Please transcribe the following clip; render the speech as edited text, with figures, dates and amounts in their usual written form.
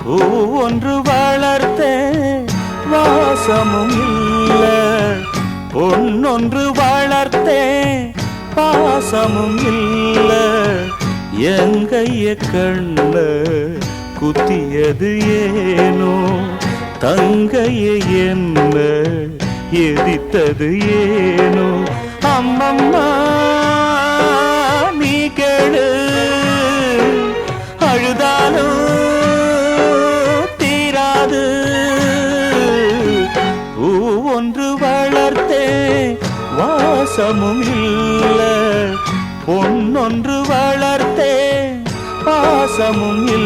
பூ ஒன்று வளர்த்தே வாசமும் இல்ல, பொன்னொன்று வளர்த்தே பாசமும் இல்ல. எங்கைய கண்ண குத்தியது ஏனோ, தங்கைய என்ன எதித்தது ஏனோ. அம்மம்மா நீ கேளு, அழுதாலும் தீராது. பூ ஒன்று வளர்த்தே வாசமும் இல்ல, பொன்னொன்று வளர்த்தே பாசமும் இல்ல.